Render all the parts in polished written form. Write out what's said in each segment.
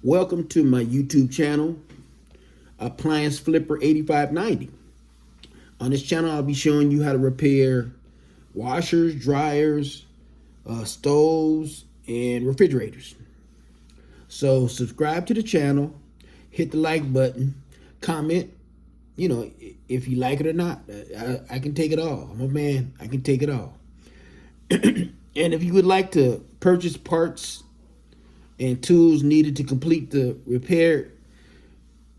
Welcome to my YouTube channel, Appliance Flipper 8590. On this channel, I'll be showing you how to repair washers, dryers, stoves, and refrigerators. So subscribe to the channel, hit the like button, comment, if you like it or not. I can take it all. I'm a man, I can take it all. And if you would like to purchase parts and tools needed to complete the repair,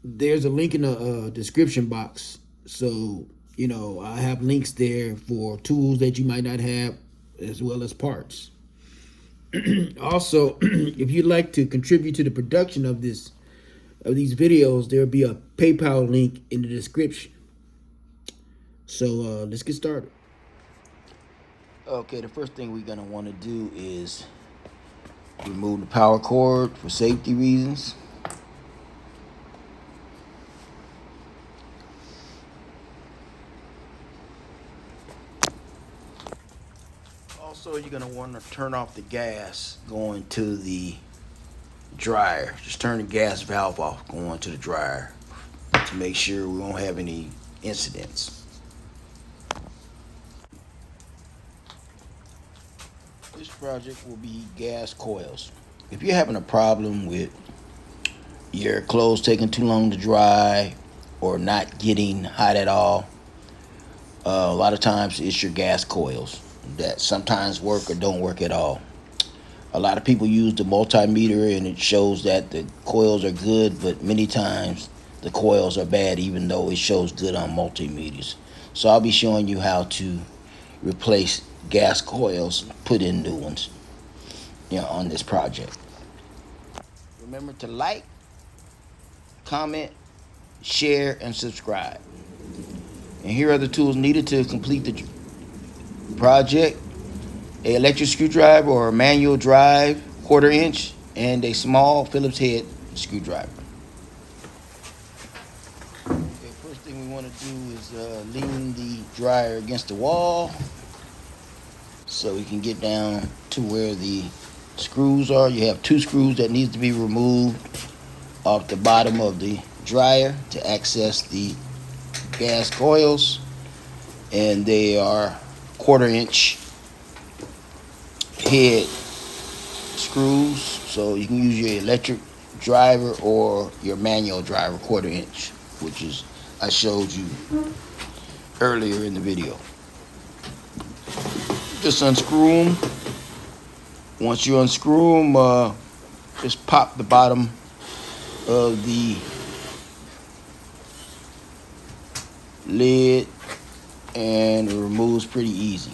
there's a link in the description box. So, I have links there for tools that you might not have, as well as parts. Also, if you'd like to contribute to the production of these videos, there'll be a PayPal link in the description. So let's get started. Okay, the first thing we're gonna want to do is remove the power cord for safety reasons. Also, you're gonna want to turn off the gas going to the dryer. Just turn the gas valve off going to the dryer to make sure we won't have any incidents. This project will be gas coils. If you're having a problem with your clothes taking too long to dry or not getting hot at all, a lot of times it's your gas coils that sometimes work or don't work at all. A lot of people use the multimeter and it shows that the coils are good, but many times the coils are bad even though it shows good on multimeters. So I'll be showing you how to replace gas coils, put in new ones, on this project. Remember to like, comment, share, and subscribe. And here are the tools needed to complete the project: an electric screwdriver or a manual drive, 1/4 inch, and a small Phillips head screwdriver. Okay, first thing we want to do is lean the dryer against the wall so we can get down to where the screws are. You have 2 screws that need to be removed off the bottom of the dryer to access the gas coils, and they are 1/4 inch head screws. So you can use your electric driver or your manual driver, 1/4 inch, which is I showed you earlier in the video. Just unscrew them. Once you unscrew them, just pop the bottom of the lid and it removes pretty easy.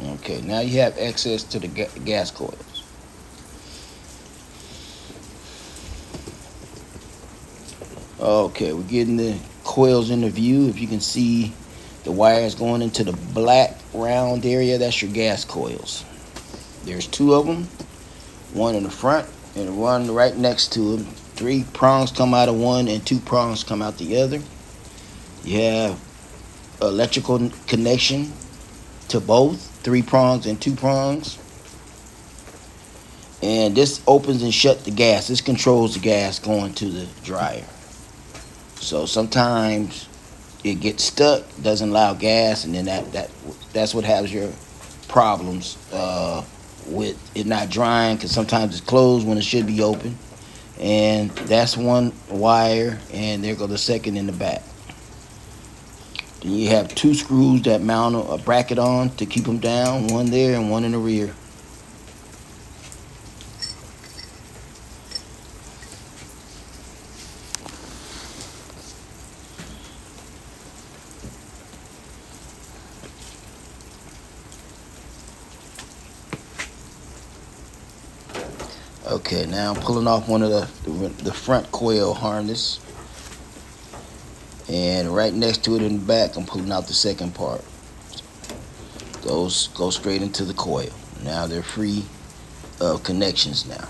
Okay, now you have access to the gas coils. Okay, we're getting the coils into view. If you can see the wires going into the black round area, that's your gas coils. There's 2 of them, one in the front and one right next to them. 3 prongs come out of one and 2 prongs come out the other. You have electrical connection to both, 3 prongs and 2 prongs. And this opens and shuts the gas. This controls the gas going to the dryer. So sometimes it gets stuck, doesn't allow gas, and then that's what has your problems with it not drying, because sometimes it's closed when it should be open. And that's one wire, and there goes the second in the back. Then you have 2 screws that mount a bracket on to keep them down, one there and one in the rear. Okay, now I'm pulling off one of the front coil harness, and right next to it in the back, I'm pulling out the second part. Those go straight into the coil. Now they're free of connections now.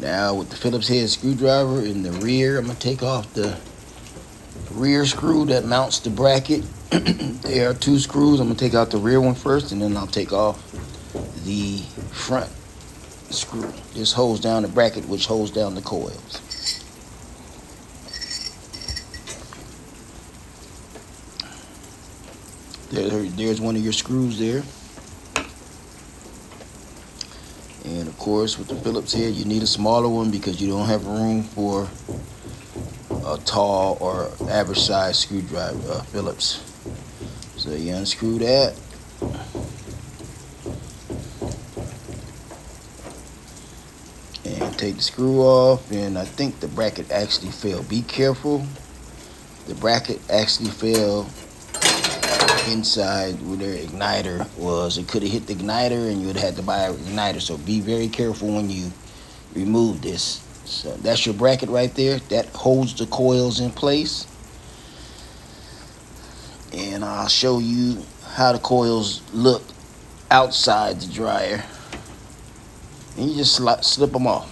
Now with the Phillips head screwdriver in the rear, I'm going to take off the rear screw that mounts the bracket. There are 2 screws. I'm going to take out the rear one first, and then I'll take off the front screw. This holds down the bracket, which holds down the coils. There's one of your screws there. And of course, with the Phillips head, you need a smaller one because you don't have room for a tall or average size screwdriver, Phillips. So you unscrew that. And take the screw off, and I think the bracket actually fell. Be careful. The bracket actually fell inside where their igniter was. It could have hit the igniter and you would have had to buy an igniter. So be very careful when you remove this. So that's your bracket right there. That holds the coils in place. And I'll show you how the coils look outside the dryer. And you just slip them off.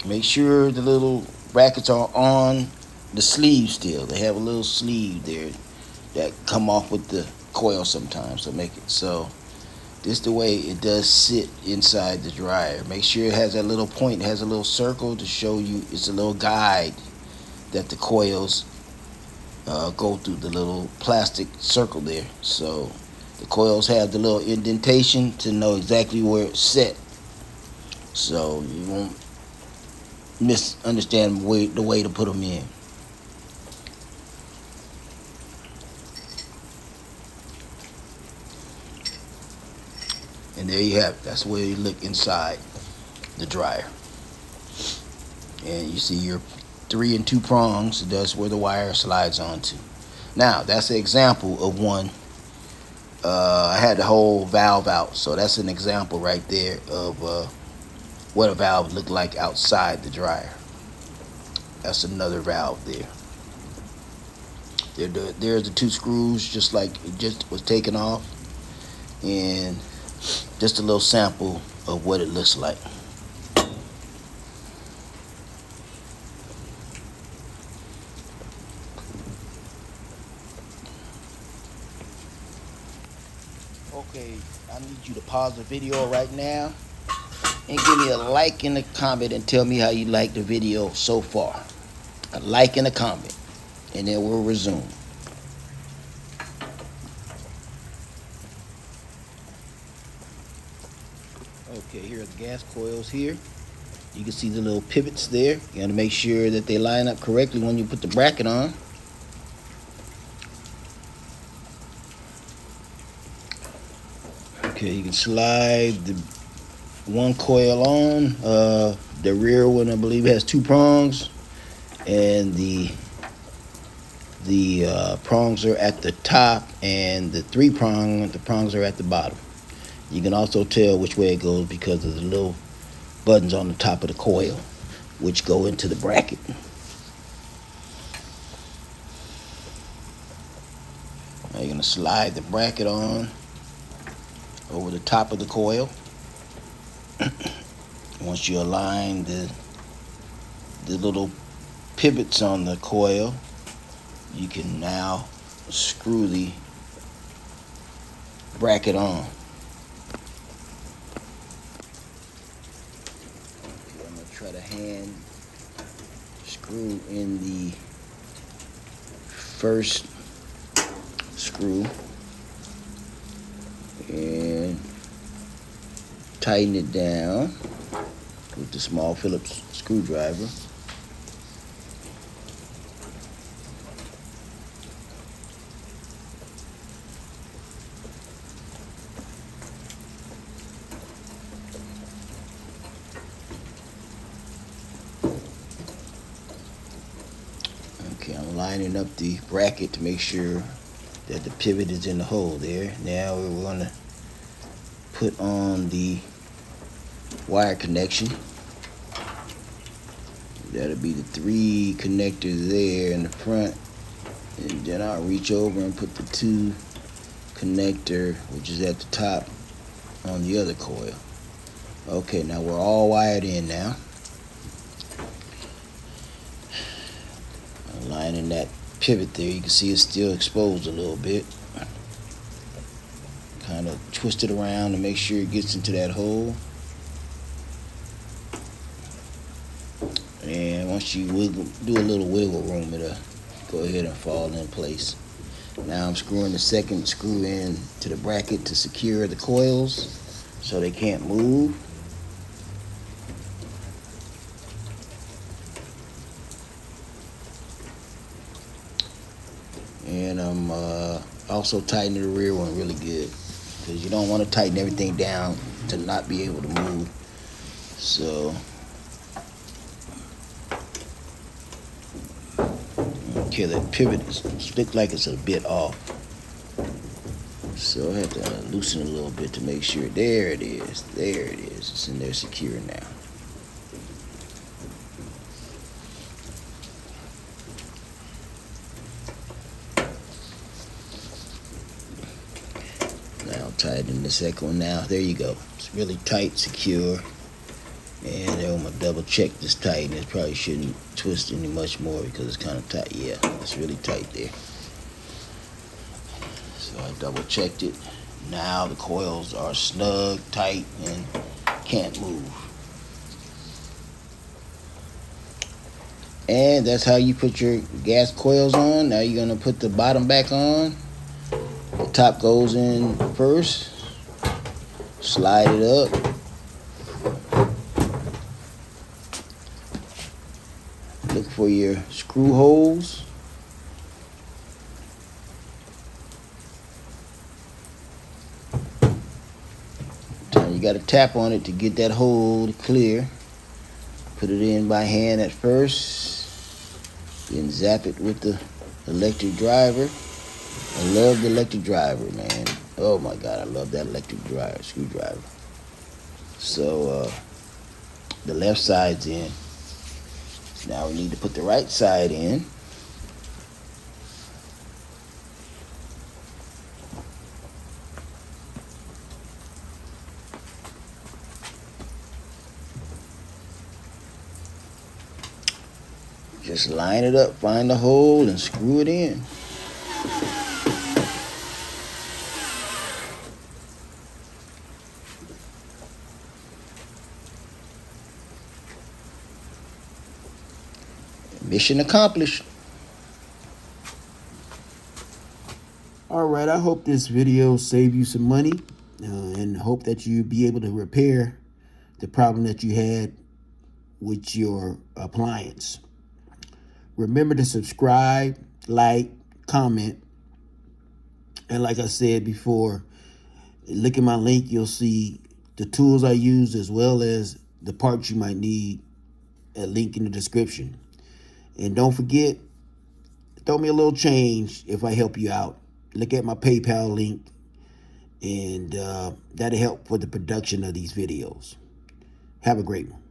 Make sure the little brackets are on the sleeve still. They have a little sleeve there that come off with the coil sometimes to make it so. This is the way it does sit inside the dryer. Make sure it has that little point, it has a little circle to show you it's a little guide that the coils go through, the little plastic circle there. So the coils have the little indentation to know exactly where it's set. So you won't misunderstand the way to put them in. And there you have it. That's the way you look inside the dryer. And you see your 3 and 2 prongs. That's where the wire slides onto. Now, that's an example of one. I had the whole valve out. So that's an example right there of what a valve looked like outside the dryer. That's another valve there. There's the 2 screws, just like it just was taken off. And just a little sample of what it looks like. Okay, I need you to pause the video right now and give me a like and a comment and tell me how you like the video so far. A like and a comment, and then we'll resume. Okay, here are the gas coils here. You can see the little pivots there. You gotta make sure that they line up correctly when you put the bracket on. Okay, you can slide the one coil on. The rear one, I believe, has 2 prongs, and the prongs are at the top, and the prongs are at the bottom. You can also tell which way it goes because of the little buttons on the top of the coil, which go into the bracket. Now you're going to slide the bracket on over the top of the coil. Once you align the little pivots on the coil, you can now screw the bracket on. Try to hand screw in the first screw and tighten it down with the small Phillips screwdriver. Okay, I'm lining up the bracket to make sure that the pivot is in the hole there. Now we're going to put on the wire connection. That'll be the 3 connectors there in the front, and then I'll reach over and put the 2 connector, which is at the top, on the other coil. Okay, now we're all wired in now. Aligning that pivot there, you can see it's still exposed a little bit. Kind of twist it around to make sure it gets into that hole. And once you do a little wiggle room, it'll go ahead and fall in place. Now I'm screwing the second screw in to the bracket to secure the coils so they can't move. And I'm also tightening the rear one really good, because you don't want to tighten everything down to not be able to move. So, okay, that pivot looks like it's a bit off. So I have to loosen it a little bit to make sure. There it is. There it is. It's in there secure now. Now tighten the second one now. There you go. It's really tight, secure. And I'm gonna double check this tightness. Probably shouldn't twist any much more because it's kind of tight. Yeah, it's really tight there. So I double checked it. Now the coils are snug, tight, and can't move. And that's how you put your gas coils on. Now you're gonna put the bottom back on. The top goes in first. Slide it up. Look for your screw holes. You got to tap on it to get that hole clear. Put it in by hand at first, then zap it with the electric driver. I love the electric driver, man. Oh my God, I love that electric driver, screwdriver. So the left side's in. Now we need to put the right side in. Just line it up, find the hole, and screw it in. Mission accomplished. Alright, I hope this video saved you some money, and hope that you'll be able to repair the problem that you had with your appliance. Remember to subscribe, like, comment, and like I said before, look at my link. You'll see the tools I use as well as the parts you might need, a link in the description. And don't forget, throw me a little change if I help you out. Look at my PayPal link, and that'll help for the production of these videos. Have a great one.